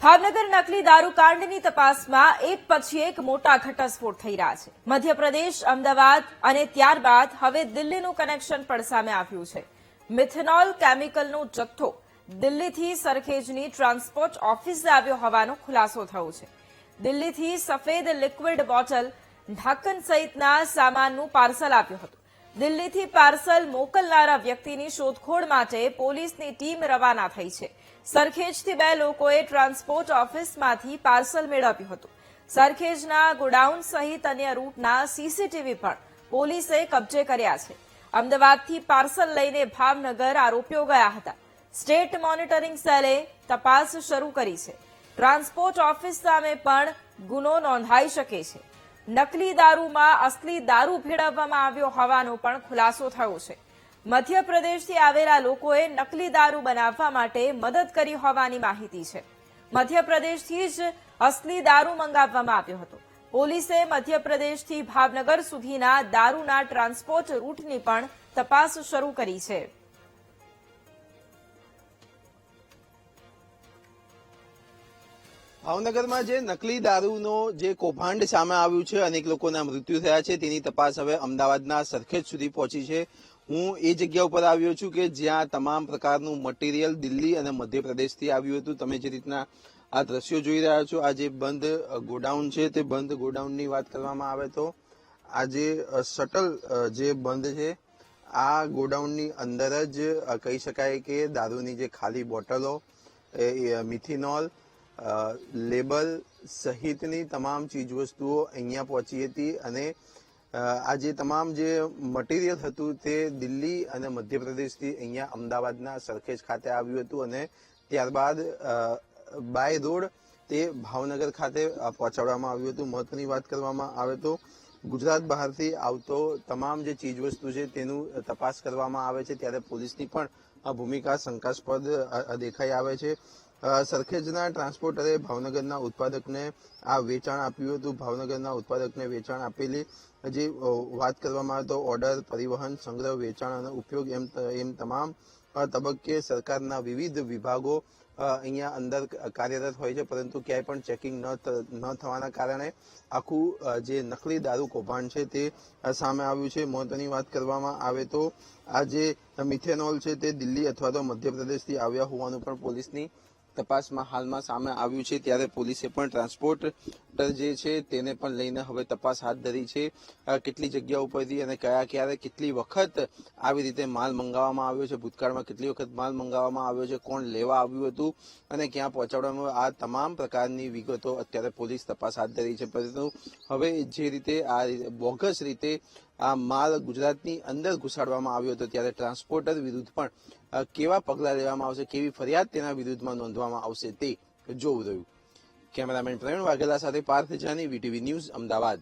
ભાવનગર નકલી દારૂ કાંડની તપાસમાં એક પછી એક મોટા ઘટસ્ફોટ થઈ રહ્યા છે। મધ્યપ્રદેશ, અમદાવાદ અને ત્યારબાદ હવે દિલ્હીનું કનેક્શન પણ સામે આવ્યું છે। મિથેનોલ કેમિકલનો જથ્થો દિલ્હીથી સરખેજની ટ્રાન્સપોર્ટ ઓફિસે આવ્યો હોવાનો ખુલાસો થયો છે। દિલ્હીથી સફેદ લિક્વિડ બોટલ, ઢાંકણ સહિતના સામાનનું પાર્સલ આવ્યું હતું। દિલ્હીથી પાર્સલ મોકલનારા વ્યક્તિની શોધખોળ માટે પોલીસની ટીમ રવાના થઈ છે। સરખેજથી બે લોકોએ ટ્રાન્સપોર્ટ ઓફિસમાંથી પાર્સલ મેળવ્યું હતું। સરખેજના ગોડાઉન સહિત અન્ય રૂટના સીસીટીવી પણ પોલીસે કબજે કર્યા છે। અમદાવાદથી પાર્સલ લઈને ભાવનગર આરોપીઓ ગયા હતા। સ્ટેટ મોનિટરિંગ સેલે તપાસ શરૂ કરી છે। ટ્રાન્સપોર્ટ ઓફિસ સામે પણ ગુનો નોંધાઈ શકે છે। નકલી દારૂમાં અસલી દારૂ ભેળવવામાં આવ્યો હોવાનો પણ ખુલાસો થયો છે। મધ્યપ્રદેશથી આવેલા લોકોએ નકલી દારૂ બનાવવા માટે મદદ કરી હોવાની માહિતી છે। મધ્યપ્રદેશથી જ અસલી દારૂ મંગાવવામાં આવ્યો હતો। પોલીસે મધ્યપ્રદેશથી ભાવનગર સુધીના દારૂના ટ્રાન્સપોર્ટ રૂટની પણ તપાસ શરૂ કરી છે। ભાવનગરમાં જે નકલી દારૂનો જે કૌભાંડ સામે આવ્યું છે, અનેક લોકોના મૃત્યુ થયા છે, તેની તપાસ હવે અમદાવાદના સરખેજ સુધી પહોંચી છે। હું એ જગ્યા ઉપર આવ્યો છું કે જ્યાં તમામ પ્રકારનું મટીરિયલ દિલ્હી અને મધ્યપ્રદેશથી આવ્યું હતું। તમે જે રીતના આ દ્રશ્યો જોઈ રહ્યા છો, આ જે બંધ ગોડાઉન છે, તે બંધ ગોડાઉનની વાત કરવામાં આવે તો આ જે શટલ જે બંધ છે, આ ગોડાઉનની અંદર જ કહી શકાય કે દારૂની જે ખાલી બોટલો, મિથેનોલ, લેબલ સહિતની તમામ ચીજવસ્તુઓ અહીંયા પહોંચી હતી અને આ જે તમામ જે મટીરિયલ હતું તે દિલ્હી અને મધ્યપ્રદેશથી અહીંયા અમદાવાદના સરખેજ ખાતે આવ્યું હતું અને ત્યારબાદ બાય રોડ તે ભાવનગર ખાતે પહોંચાડવામાં આવ્યું હતું। મહત્વની વાત કરવામાં આવે તો ગુજરાત બહારથી આવતો તમામ જે ચીજવસ્તુ છે તેનું તપાસ કરવામાં આવે છે, ત્યારે પોલીસની પણ ભૂમિકા શંકાસ્પદ દેખાઈ આવે છે। સરખેજના ટ્રાન્સપોર્ટરે ભાવનગરના ઉત્પાદકને આ વેચાણ આપ્યું હતું। ભાવનગરના ઉત્પાદકને વેચાણ આપેલી જે વાત કરવામાં આવે તો ઓર્ડર, પરિવહન, સંગ્રહ, વેચાણ અને ઉપયોગ એમ તમામ તબક્કે સરકારના વિવિધ વિભાગો અહીંયા અંદર કાર્યરત હોય છે, પરંતુ ક્યાંય પણ ચેકિંગ ન થવાના કારણે આખું જે નકલી દારૂ કૌભાંડ છે તે સામે આવ્યું છે। મહત્વની વાત કરવામાં આવે તો આ જે મિથેનોલ છે તે દિલ્હી અથવા તો મધ્યપ્રદેશથી આવ્યા હોવાનું પણ પોલીસની તપાસમાં હાલમાં સામે આવ્યું છે, ત્યારે પોલીસે પણ ટ્રાન્સપોર્ટર જે છે તેને પણ લઈને હવે તપાસ હાથ ધરી છે। કેટલી જગ્યા ઉપરથી અને ક્યારે કેટલી વખત આવી રીતે માલ મંગાવવામાં આવ્યો છે, ભૂતકાળમાં કેટલી વખત માલ મંગાવવામાં આવ્યો છે, કોણ લેવા આવ્યું હતું અને ક્યાં પહોંચાડવામાં, આ તમામ પ્રકારની વિગતો અત્યારે પોલીસ તપાસ હાથ ધરી છે। પરંતુ હવે જે રીતે આ બોગસ રીતે આ માલ ગુજરાતની અંદર ઘુસાડવામાં આવ્યો હતો, ત્યારે ટ્રાન્સપોર્ટર વિરુદ્ધ પણ કેવા પગલાં લેવામાં આવશે, કેવી ફરિયાદ તેના વિરુદ્ધમાં નોંધવામાં આવશે તે જોવું રહ્યું। કેમેરામેન પ્રવીણ વાઘેલા સાથે પાર્થ જાની, વીટીવી ન્યૂઝ, અમદાવાદ।